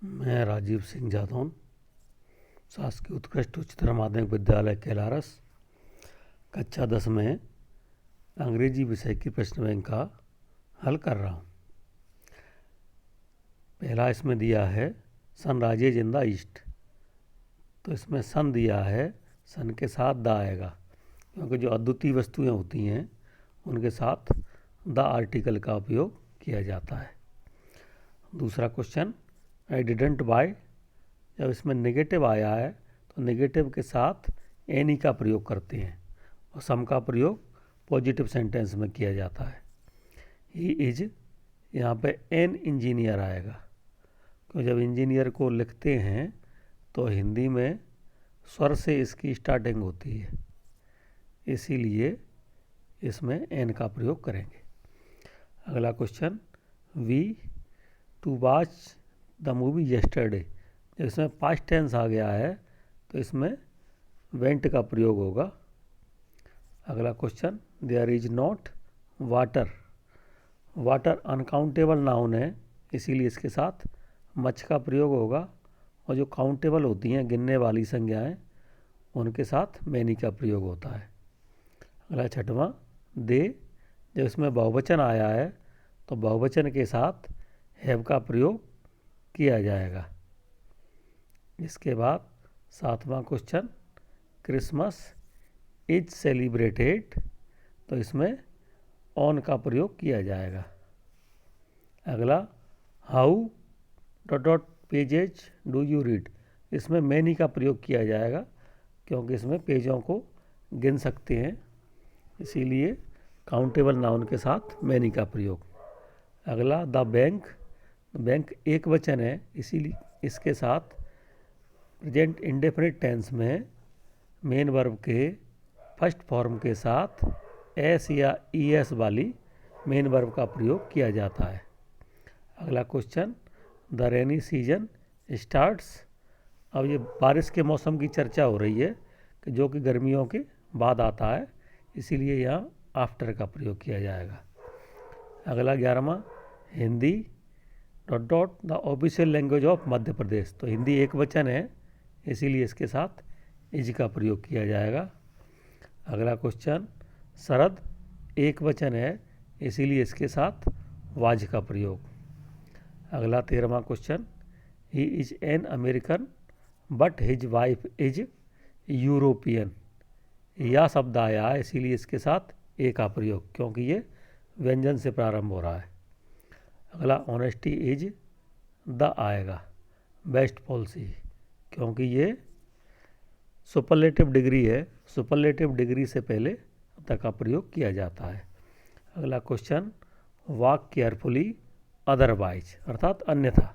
मैं राजीव सिंह जादौन, शासकीय उत्कृष्ट उच्चतर माध्यमिक विद्यालय कैलारस, कक्षा 10 में अंग्रेजी विषय की प्रश्न बैंक का हल कर रहा हूँ। पहला इसमें दिया है sun rises in the east, तो इसमें सन दिया है, सन के साथ द आएगा, क्योंकि जो अद्वितीय वस्तुएं होती हैं उनके साथ द आर्टिकल का उपयोग किया जाता है। दूसरा क्वेश्चन, आई डिडंट बाय, जब इसमें नेगेटिव आया है तो नेगेटिव के साथ एनी का प्रयोग करते हैं और सम का प्रयोग पॉजिटिव सेंटेंस में किया जाता है। ही इज, यहाँ पे एन इंजीनियर आएगा, क्यों जब इंजीनियर को लिखते हैं तो हिंदी में स्वर से इसकी स्टार्टिंग होती है, इसीलिए इसमें एन का प्रयोग करेंगे। अगला question, we to watch the movie yesterday, जब इसमें पास्ट टेंस आ गया है तो इसमें वेंट का प्रयोग होगा। अगला question, there is not water, water uncountable noun है, इसीलिए इसके साथ मच का प्रयोग होगा, और जो काउंटेबल होती हैं गिनने वाली संज्ञाएं उनके साथ मैनी का प्रयोग होता है। अगला छठवां, दे, जब इसमें बहुवचन आया है तो बहुवचन के साथ हैव का प्रयोग किया जाएगा। इसके बाद सातवां क्वेश्चन, क्रिसमस इज सेलिब्रेटेड, तो इसमें ऑन का प्रयोग किया जाएगा। अगला, how dot dot pages do you read, इसमें मैनी का प्रयोग किया जाएगा, क्योंकि इसमें पेजों को गिन सकते हैं, इसीलिए काउंटेबल नाउन के साथ मैनी का प्रयोग। अगला, द बैंक, बैंक एक वचन है, इसीलिए इसके साथ प्रेजेंट इंडेफिनिट टेंस में मेन वर्ब के फर्स्ट फॉर्म के साथ एस या ई एस वाली मेन वर्ब का प्रयोग किया जाता है। अगला question, the rainy season starts, अब ये बारिश के मौसम की चर्चा हो रही है कि जो कि गर्मियों के बाद आता है, इसीलिए यहाँ आफ्टर का प्रयोग किया जाएगा। अगला 11वां, Hindi dot dot the official language of Madhya Pradesh, तो हिंदी एक वचन है, इसीलिए इसके साथ इज का प्रयोग किया जाएगा। अगला क्वेश्चन, शरद एक वचन है, इसीलिए इसके साथ वाज का प्रयोग। अगला 13वां question, he is an American but his wife is European, या शब्द आया है, इसीलिए इसके साथ ए का प्रयोग, क्योंकि ये व्यंजन से प्रारंभ हो रहा है। अगला, ऑनेस्टी इज द आएगा, बेस्ट पॉलिसी, क्योंकि ये सुपरलेटिव डिग्री है, सुपरलेटिव डिग्री से पहले द का प्रयोग किया जाता है। अगला क्वेश्चन, वॉक केयरफुली अदरवाइज, अर्थात अन्यथा,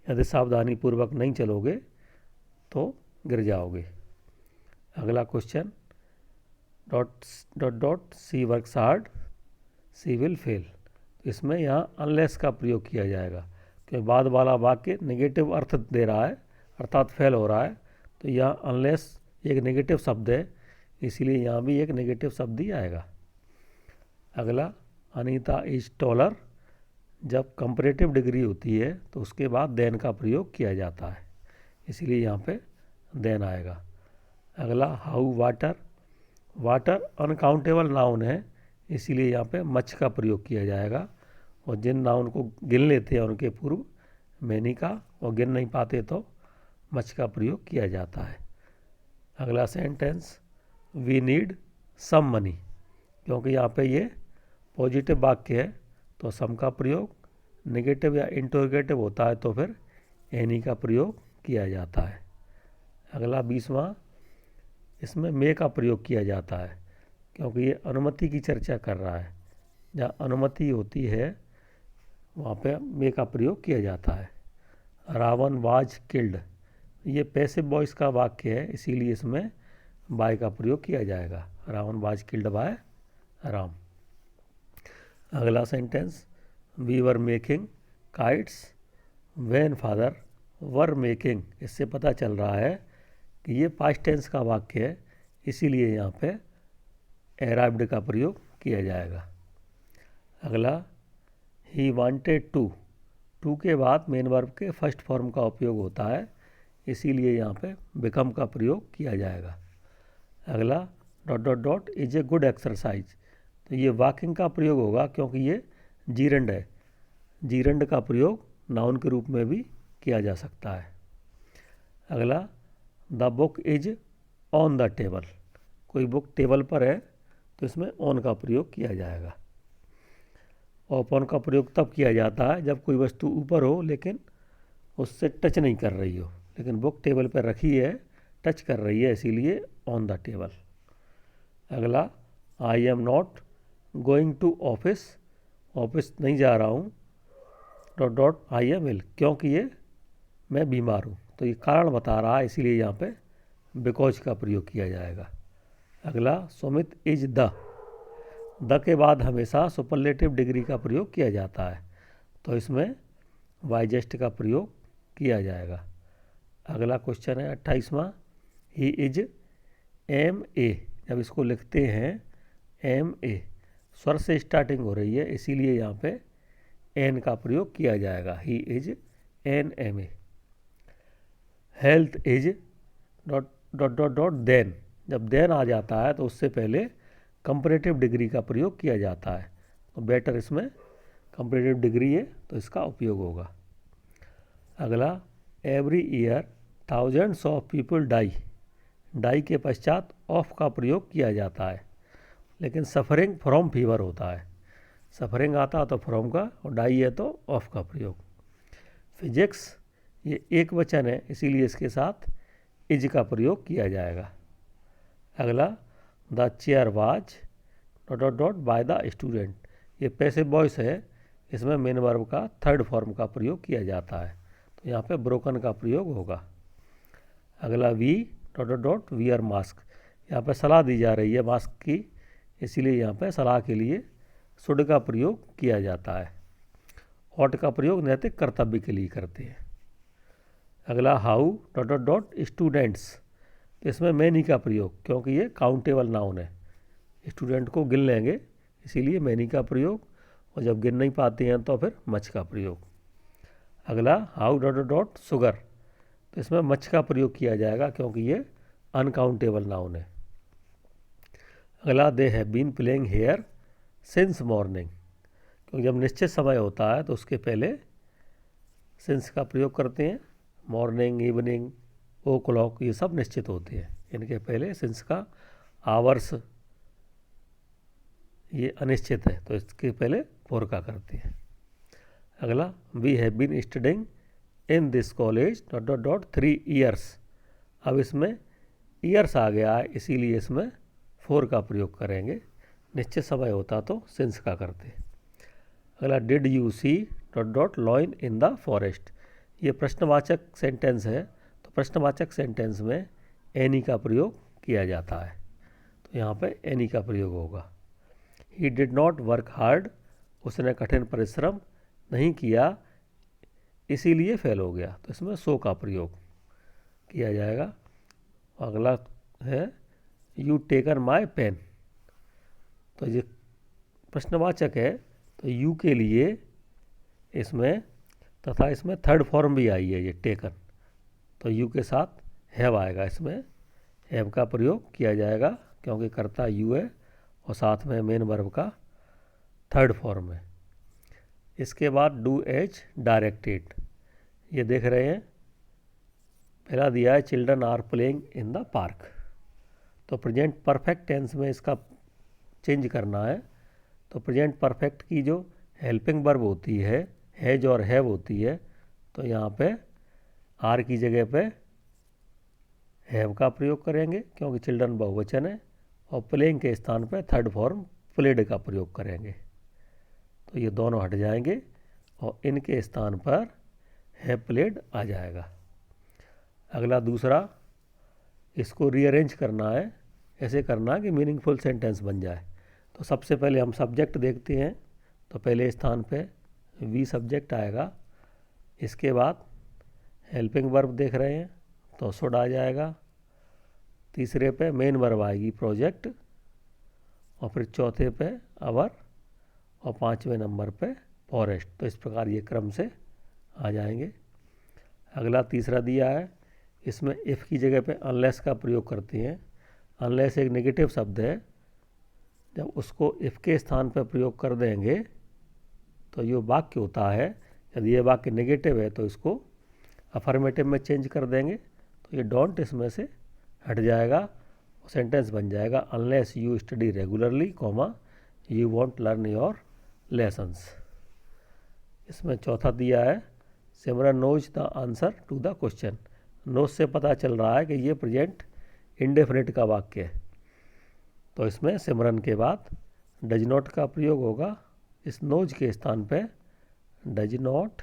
यदि सावधानी पूर्वक नहीं चलोगे तो गिर जाओगे। अगला question, dot dot dot she works hard she will fail, इसमें यहाँ अनलेस का प्रयोग किया जाएगा, क्योंकि बाद वाला वाक्य नेगेटिव अर्थ दे रहा है, अर्थात फेल हो रहा है, तो यहाँ अनलेस एक नेगेटिव शब्द है, इसीलिए यहाँ भी एक नेगेटिव शब्द ही आएगा। अगला, अनीता इज टॉलर, जब कंपैरेटिव डिग्री होती है तो उसके बाद देन का प्रयोग किया जाता है, इसीलिए यहाँ पे देन आएगा। अगला, how water, water uncountable noun है, इसीलिए यहाँ पे मच का प्रयोग किया जाएगा, और जिन नाउन को गिन लेते हैं उनके पूर्व मैनी का, और गिन नहीं पाते तो मच का प्रयोग किया जाता है। अगला sentence, we need some money, क्योंकि यहाँ पे ये पॉजिटिव वाक्य है तो सम का प्रयोग, नेगेटिव या इंटरोगेटिव होता है तो फिर एनी का प्रयोग किया जाता है। अगला 20वां, इसमें मे का प्रयोग किया जाता है, क्योंकि ये अनुमति की चर्चा कर रहा है, जहाँ अनुमति होती है वहाँ पे मे का प्रयोग किया जाता है। रावण वाज किल्ड, ये पैसिव वॉइस का वाक्य है, इसीलिए इसमें बाय का प्रयोग किया जाएगा, Ravan was killed by Ram. अगला sentence, we were making kites when father were making, इससे पता चल रहा है कि ये पास्ट टेंस का वाक्य है, इसीलिए यहाँ पे अराइव्ड का प्रयोग किया जाएगा। अगला, ही वांटेड टू, टू के बाद मेन वर्ब के फर्स्ट फॉर्म का उपयोग होता है, इसीलिए यहाँ पे बिकम का प्रयोग किया जाएगा। अगला dot dot dot is a good exercise, तो ये वॉकिंग का प्रयोग होगा क्योंकि ये जीरंड है। जीरंड का प्रयोग नाउन के रूप में भी किया जा सकता है। अगला the book is on the table, कोई बुक टेबल पर है तो इसमें ऑन का प्रयोग किया जाएगा। ऑन का प्रयोग तब किया जाता है जब कोई वस्तु ऊपर हो लेकिन उससे टच नहीं कर रही हो, लेकिन बुक टेबल पर रखी है, टच कर रही है, इसीलिए ऑन द टेबल। अगला I am not going to office, office नहीं जा रहा हूँ dot dot I am ill, क्योंकि ये मैं बीमार हूँ, तो ये कारण बता रहा है, इसीलिए यहाँ पे बिकॉज का प्रयोग किया जाएगा। अगला सुमित इज द के बाद हमेशा सुपरलेटिव डिग्री का प्रयोग किया जाता है, तो इसमें वाइजेस्ट का प्रयोग किया जाएगा। अगला क्वेश्चन है 28वां, ही इज एम ए, जब इसको लिखते हैं एम ए, स्वर से स्टार्टिंग हो रही है, इसीलिए यहाँ पे एन का प्रयोग किया जाएगा। He is an M A. Health is dot dot dot dot then, जब देन आ जाता है तो उससे पहले कंपैरेटिव डिग्री का प्रयोग किया जाता है, तो बेटर इसमें कंपैरेटिव डिग्री है तो इसका उपयोग होगा। अगला every year thousands of people die, die के पश्चात ऑफ का प्रयोग किया जाता है, लेकिन सफरिंग फ्रॉम फीवर होता है, सफरिंग आता तो फ्रॉम का और डाई है तो ऑफ का प्रयोग। फिजिक्स ये एक वचन है, इसीलिए इसके साथ इज का प्रयोग किया जाएगा। अगला the chair was dot dot dot by the student, ये पैसिव वॉइस है, इसमें मेन वर्ब का थर्ड फॉर्म का प्रयोग किया जाता है, तो यहाँ पे ब्रोकन का प्रयोग होगा। अगला V dot dot dot wear mask, यहाँ पे सलाह दी जा रही है मास्क की, इसीलिए यहाँ पे सलाह के लिए शुड का प्रयोग किया जाता है। ऑट का प्रयोग नैतिक कर्तव्य के लिए करते हैं। अगला how dot dot dot students, तो इसमें मैनी का प्रयोग, क्योंकि ये काउंटेबल नाउन है, स्टूडेंट को गिन लेंगे, इसीलिए मैनी का प्रयोग, और जब गिन नहीं पाते हैं तो फिर मच का प्रयोग। अगला how dot dot dot sugar, तो इसमें मच का प्रयोग किया जाएगा क्योंकि ये अनकाउंटेबल नाउन है। अगला they have been playing here since morning, क्योंकि जब निश्चित समय होता है तो उसके पहले सिंस का प्रयोग करते हैं। मॉर्निंग, इवनिंग, ओ क्लॉक, ये सब निश्चित होते हैं, इनके पहले सिंस का। आवर्स ये अनिश्चित है, तो इसके पहले फोर का करते हैं। अगला we have been studying in this college dot dot dot 3 years, अब इसमें ईयर्स आ गया है, इसीलिए इसमें फोर का प्रयोग करेंगे, निश्चित समय होता तो सिंस का करते। अगला did you see dot dot lion in the forest, ये प्रश्नवाचक सेंटेंस है, तो प्रश्नवाचक सेंटेंस में एनी का प्रयोग किया जाता है, तो यहाँ पे एनी का प्रयोग होगा। He did not work hard, उसने कठिन परिश्रम नहीं किया, इसीलिए फेल हो गया, तो इसमें सो का प्रयोग किया जाएगा। अगला है यू टेकन माई पेन, तो ये प्रश्नवाचक है, तो यू के लिए इसमें तथा इसमें थर्ड फॉर्म भी आई है ये टेकन, तो यू के साथ हैव आएगा, इसमें हैव का प्रयोग किया जाएगा क्योंकि कर्ता यू है और साथ में मेन वर्ब का थर्ड फॉर्म है। इसके बाद डू एज डायरेक्टेड, ये देख रहे हैं पहला दिया है children are playing in the park, तो प्रेजेंट परफेक्ट टेंस में इसका चेंज करना है, तो प्रेजेंट परफेक्ट की जो हेल्पिंग वर्ब होती है हैज और हैव होती है, तो यहाँ पे आर की जगह पे हैव का प्रयोग करेंगे क्योंकि चिल्ड्रन बहुवचन है, और प्लेइंग के स्थान पे थर्ड फॉर्म प्लेड का प्रयोग करेंगे, तो ये दोनों हट जाएंगे और इनके स्थान पर हैव प्लेड आ जाएगा। अगला दूसरा, इसको रीअरेंज करना है, ऐसे करना है कि मीनिंगफुल सेंटेंस बन जाए। तो सबसे पहले हम सब्जेक्ट देखते हैं, तो पहले स्थान पे वी सब्जेक्ट आएगा, इसके बाद हेल्पिंग वर्ब देख रहे हैं तो शुड आ जाएगा, तीसरे पे मेन वर्ब आएगी प्रोजेक्ट, और फिर चौथे पे अवर, और पांचवें नंबर पे फॉरेस्ट। तो इस प्रकार ये क्रम से आ जाएंगे। अगला तीसरा दिया है, इसमें इफ़ की जगह पे अनलेस का प्रयोग करते हैं। अनलेस एक नेगेटिव शब्द है, जब उसको इफ़ के स्थान पर प्रयोग कर देंगे तो ये वाक्य होता है, यदि ये वाक्य नेगेटिव है तो इसको अफर्मेटिव में चेंज कर देंगे, तो ये डोंट इसमें से हट जाएगा, सेंटेंस बन जाएगा unless you study regularly comma you want learn your lessons. इसमें चौथा दिया है, Simran knows the answer to the question. Knows से पता चल रहा है कि ये प्रेजेंट इंडेफिनिट का वाक्य है, तो इसमें सिमरन के बाद डज नॉट का प्रयोग होगा। इस नोज के स्थान पे डज नॉट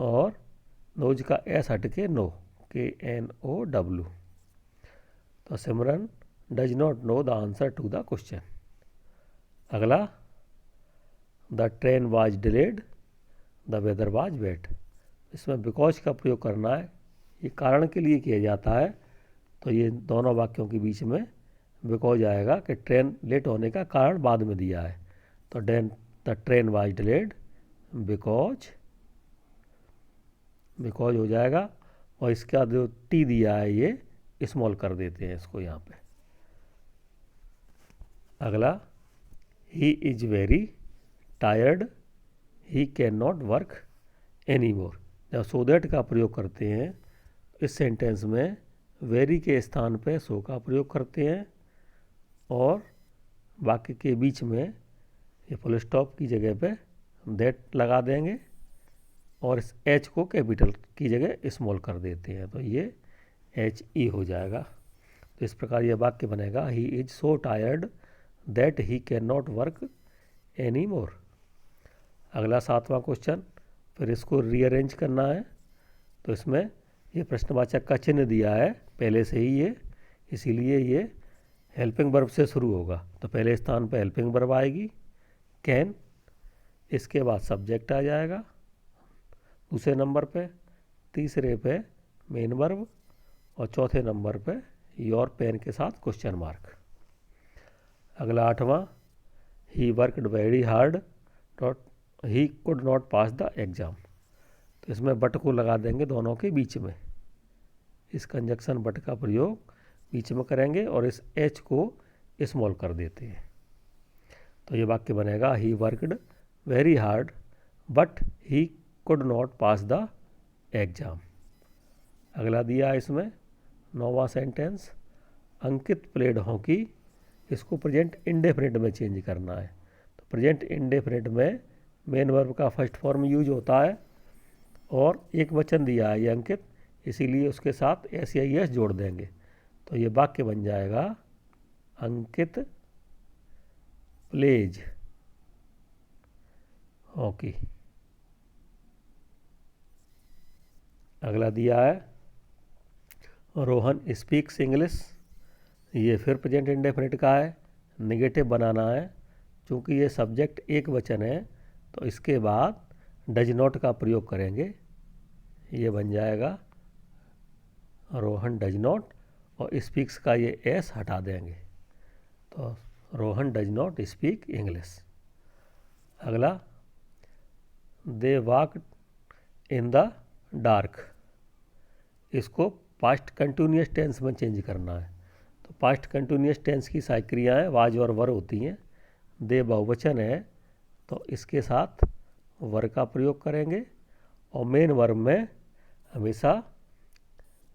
और नोज का एस हट के नो, KNOW। तो Simran does not know the answer to the question. अगला, the train was delayed the weather was wet. इसमें बिकॉज का प्रयोग करना है, ये कारण के लिए किया जाता है, तो ये दोनों वाक्यों के बीच में बिकॉज आएगा कि ट्रेन लेट होने का कारण बाद में दिया है, तो the train was delayed because हो जाएगा, और इसका जो टी दिया है ये स्मॉल कर देते हैं इसको यहाँ पे। अगला, he is very tired he can not work any more. जब सो दैट का प्रयोग करते हैं, इस सेंटेंस में वेरी के स्थान पे सो का प्रयोग करते हैं, और वाक्य के बीच में ये फुल स्टॉप की जगह पे दैट लगा देंगे, और इस एच को कैपिटल की जगह स्मॉल कर देते हैं, तो ये HE हो जाएगा। तो इस प्रकार ये वाक्य बनेगा, he is so tired that he can not work any more. अगला 7वां क्वेश्चन, फिर इसको रीअरेंज करना है, तो इसमें ये प्रश्नवाचक का चिन्ह दिया है पहले से ही ये, इसीलिए ये हेल्पिंग वर्ब से शुरू होगा, तो पहले स्थान पर हेल्पिंग वर्ब आएगी कैन, इसके बाद सब्जेक्ट आ जाएगा दूसरे नंबर पे, तीसरे पे मेन वर्ब, और चौथे नंबर पे योर पेन के साथ क्वेश्चन मार्क। अगला 8वां, he worked very hard he could not pass the exam. तो इसमें बट को लगा देंगे दोनों के बीच में, इस कंजक्शन बट का प्रयोग बीच में करेंगे, और इस एच को स्मॉल कर देते हैं, तो ये वाक्य बनेगा, ही worked very hard but he could not pass the exam. अगला दिया है इसमें 9वां सेंटेंस, अंकित प्लेड हॉकी, इसको प्रेजेंट इंडेफिनिट में चेंज करना है, तो प्रेजेंट इंडेफिनिट में मेन वर्ब का फर्स्ट फॉर्म यूज होता है, और एक वचन दिया है ये अंकित, इसीलिए उसके साथ SEIS जोड़ देंगे, तो ये वाक्य बन जाएगा, अंकित प्लेज हॉकी। अगला दिया है, रोहन स्पीक्स इंग्लिश, ये फिर प्रेजेंट इंडेफिनिट का है, नेगेटिव बनाना है, चूँकि ये सब्जेक्ट एक वचन है, तो इसके बाद डज नॉट का प्रयोग करेंगे, ये बन जाएगा रोहन डज नॉट, और स्पीक्स का ये एस हटा देंगे, तो Rohan does not speak English. अगला, they walk in the dark, इसको पास्ट कंटिन्यूस टेंस में चेंज करना है, तो पास्ट कंटिन्यूस टेंस की सारी क्रियाएँ वाज और वर होती हैं, दे बहुवचन है तो इसके साथ वर का प्रयोग करेंगे, और मेन वर्ब में हमेशा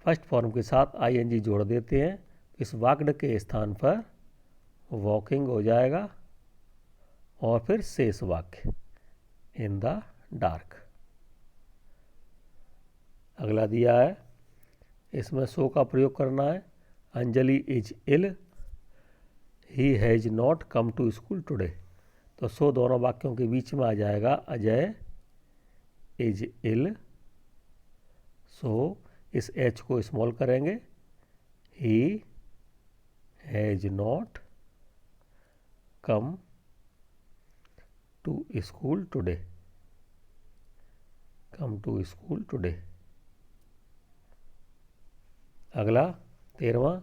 फर्स्ट फॉर्म के साथ ING जोड़ देते हैं, इस वाक्ड के स्थान पर वॉकिंग हो जाएगा, और फिर शेष वाक्य इन द डार्क। अगला दिया है, इसमें सो का प्रयोग करना है, Anjali is ill he has not come to school today, तो सो दोनों वाक्यों के बीच में आ जाएगा, अजय इज इल, सो इस एच को स्मॉल करेंगे, he has not come to school today, come to school today. अगला 13वां,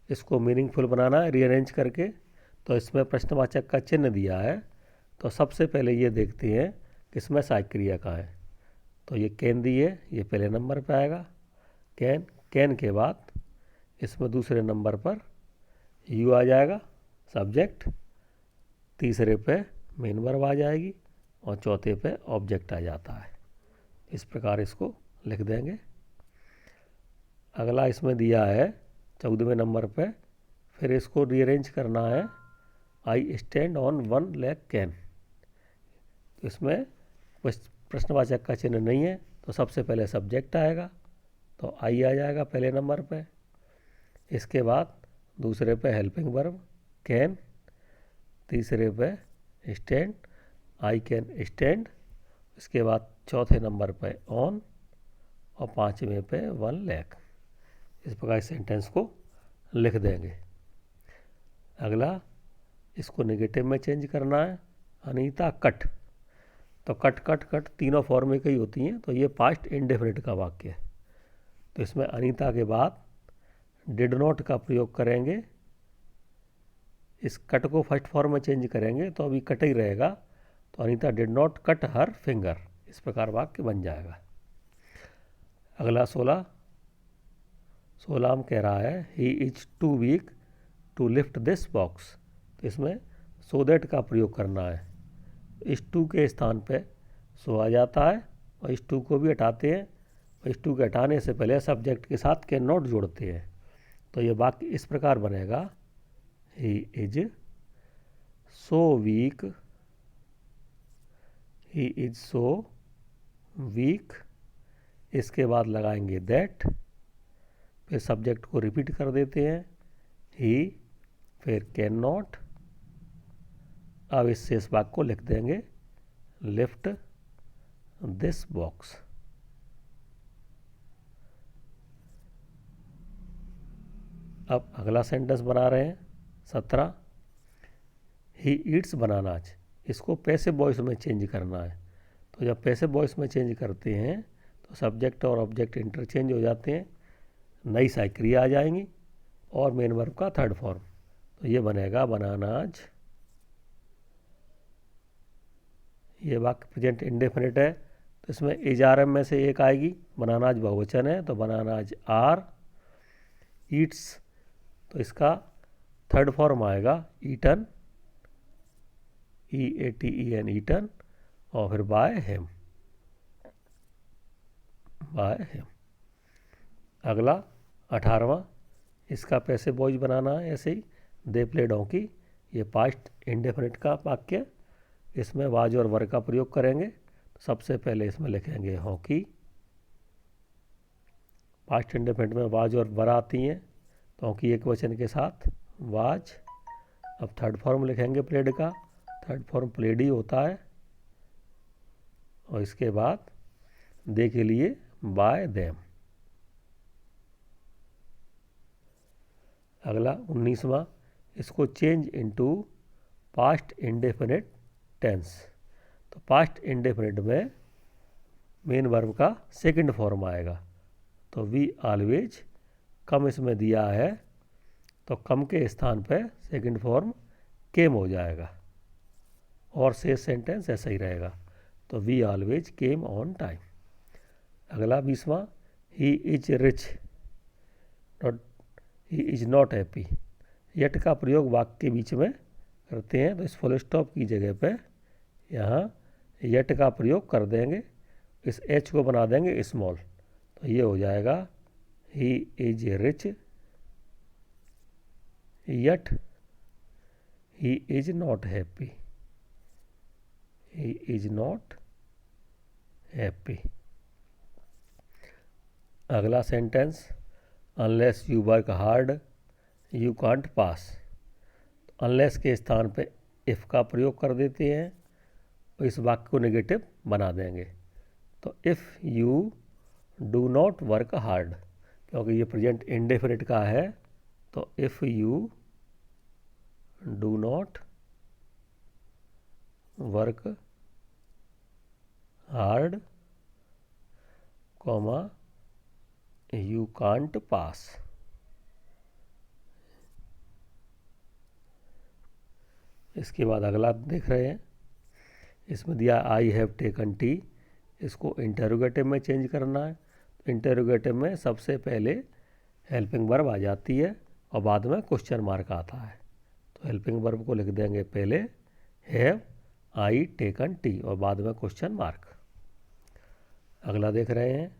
इसको मीनिंगफुल बनाना है रीअरेंज करके, तो इसमें प्रश्नवाचक का चिन्ह दिया है, तो सबसे पहले ये देखते हैं किसमें सहायक क्रिया का है। तो ये कैन दी है, ये पहले नंबर पे आएगा कैन। कैन के बाद इसमें दूसरे नंबर पर यू आ जाएगा सब्जेक्ट, तीसरे पे मेन वर्ब आ जाएगी और चौथे पे ऑब्जेक्ट आ जाता है। इस प्रकार इसको लिख देंगे। अगला इसमें दिया है 14वें नंबर पे, फिर इसको रीअरेंज करना है। I stand on 1 leg can. इसमें प्रश्नवाचक का चिन्ह नहीं है तो सबसे पहले सब्जेक्ट आएगा, तो आई आ जाएगा पहले नंबर पे। इसके बाद दूसरे पे हेल्पिंग वर्ब कैन, तीसरे पे स्टैंड, आई कैन स्टैंड। इसके बाद चौथे नंबर पे ऑन और पांचवें पे 1 लेग। इस प्रकार इस सेंटेंस को लिख देंगे। अगला इसको नेगेटिव में चेंज करना है। अनीता कट। तो कट कट कट तीनों फॉर्म में कई होती हैं, तो ये पास्ट इंडेफिनिट का वाक्य है। तो इसमें अनीता के बाद डिड नॉट का प्रयोग करेंगे। इस कट को फर्स्ट फॉर्म में चेंज करेंगे तो अभी कट ही रहेगा, तो Anita did not cut her finger. इस प्रकार वाक्य बन जाएगा। अगला 16 में कह रहा है he is too weak to lift this box. तो इसमें सो दैट का प्रयोग करना है। इस टू के स्थान पे सो आ जाता है और इस टू को भी हटाते हैं, और इस टू के हटाने से पहले सब्जेक्ट के साथ कैन नॉट जोड़ते हैं। तो ये वाक्य इस प्रकार बनेगा he is so weak, he is so weak. इसके बाद लगाएंगे दैट, फिर सब्जेक्ट को रिपीट कर देते हैं ही, फिर कैन नॉट। अब इस शेष वाक्य को लिख देंगे लिफ्ट दिस बॉक्स। अब अगला सेंटेंस बना रहे हैं 17 ही ईट्स बनानाज। इसको पैसिव वॉइस में चेंज करना है। तो जब पैसिव वॉइस में चेंज करते हैं तो सब्जेक्ट और ऑब्जेक्ट इंटरचेंज हो जाते हैं, नई सहायक क्रिया आ जाएंगी और मेन वर्ब का थर्ड फॉर्म। तो ये बनेगा बनानाज। ये वाक्य प्रेजेंट इंडेफिनिट है, तो इसमें इज आर एम में से एक आएगी। बनानाज बहुवचन है तो बनानाज आर। ईट्स तो इसका थर्ड फॉर्म आएगा ईटन, EATEN ईटन, और फिर बाय हिम, बाय हिम। अगला 18वां, इसका पैसे बॉयज बनाना है ऐसे ही। They played hockey. ये पास्ट इंडेफिनिट का वाक्य, इसमें वाज और वर का प्रयोग करेंगे। तो सबसे पहले इसमें लिखेंगे हॉकी। पास्ट इंडेफिनिट में वाज और वर आती हैं, तो हॉकी एक वचन के साथ वाज। अब थर्ड फॉर्म लिखेंगे प्लेड का। थर्ड फॉर्म प्लेड ही होता है, और इसके बाद दे के लिए बाय देम। अगला 19वां, इसको change into past indefinite tense. तो पास्ट इंडेफिनिट में मेन वर्ब का सेकंड फॉर्म आएगा। तो वी ऑलवेज, कम इसमें दिया है तो कम के स्थान पे सेकंड फॉर्म केम हो जाएगा, और शेष सेंटेंस ऐसा ही रहेगा। तो we always came on time. अगला 20वां, he is rich not, he is not happy. Yet का प्रयोग वाक्य के बीच में करते हैं, तो इस फुल स्टॉप की जगह पे यहाँ यट का प्रयोग कर देंगे। इस एच को बना देंगे स्मॉल, तो ये हो जाएगा he is rich yet he is not happy, he is not happy. अगला sentence, unless you work hard you can't pass. Unless के स्थान पे इफ़ का प्रयोग कर देते हैं और इस वाक्य को नेगेटिव बना देंगे। तो if you do not work hard, क्योंकि ये प्रेजेंट इंडेफिनिट का है, तो if you do not work hard comma you can't pass. इसके बाद अगला देख रहे हैं, इसमें दिया आई हैव टेकन टी, इसको इंटरोगेटिव में चेंज करना है। तो इंटरोगेटिव में सबसे पहले हेल्पिंग वर्ब आ जाती है और बाद में क्वेश्चन मार्क आता है। तो हेल्पिंग वर्ब को लिख देंगे पहले हैव आई टेकन टी और बाद में क्वेश्चन मार्क। अगला देख रहे हैं,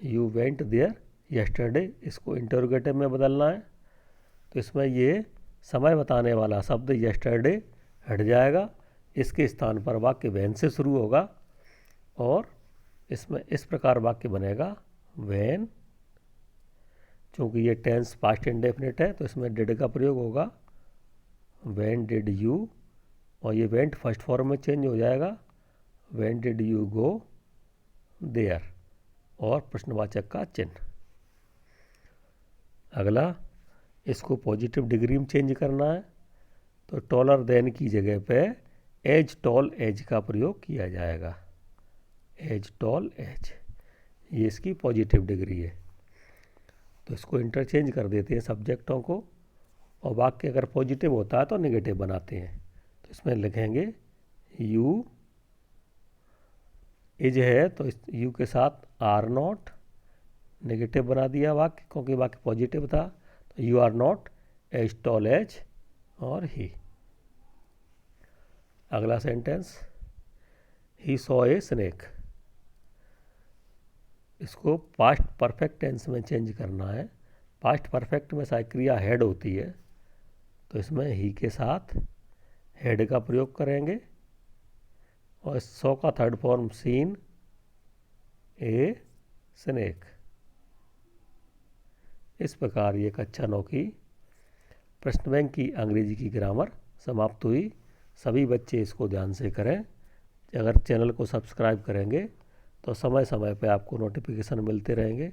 यू वेंट देयर यस्टरडे, इसको इंटरोगेटिव में बदलना है। तो इसमें ये समय बताने वाला शब्द यस्टरडे हट जाएगा, इसके स्थान पर वाक्य वैन से शुरू होगा और इसमें इस प्रकार वाक्य बनेगा वैन। चूँकि ये टेंस पास्ट इंडेफिनिट है तो इसमें डिड का प्रयोग होगा, वैन डिड यू, और ये वेंट फर्स्ट फॉर्म में चेंज हो जाएगा, when did you go there, और प्रश्नवाचक का चिन्ह। अगला, इसको पॉजिटिव डिग्री में चेंज करना है। तो टॉलर देन की जगह पे एज टॉल एज का प्रयोग किया जाएगा, एज टॉल एज, ये इसकी पॉजिटिव डिग्री है। तो इसको इंटरचेंज कर देते हैं सब्जेक्टों को, और वाक्य अगर पॉजिटिव होता है तो नेगेटिव बनाते हैं। तो इसमें लिखेंगे यू, इज है तो इस यू के साथ आर नॉट, नेगेटिव बना दिया वाक्य क्योंकि वाक्य पॉजिटिव था। तो you are not as tall as और ही। अगला sentence, he saw a snake, इसको पास्ट परफेक्ट टेंस में चेंज करना है। पास्ट परफेक्ट में सहायक क्रिया हेड होती है, तो इसमें ही के साथ हेड का प्रयोग करेंगे और सॉ का third form seen a snake. इस प्रकार ये कक्षा 9 की प्रश्न बैंक की अंग्रेजी की ग्रामर समाप्त हुई। सभी बच्चे इसको ध्यान से करें। अगर चैनल को सब्सक्राइब करेंगे तो समय समय पर आपको नोटिफिकेशन मिलते रहेंगे।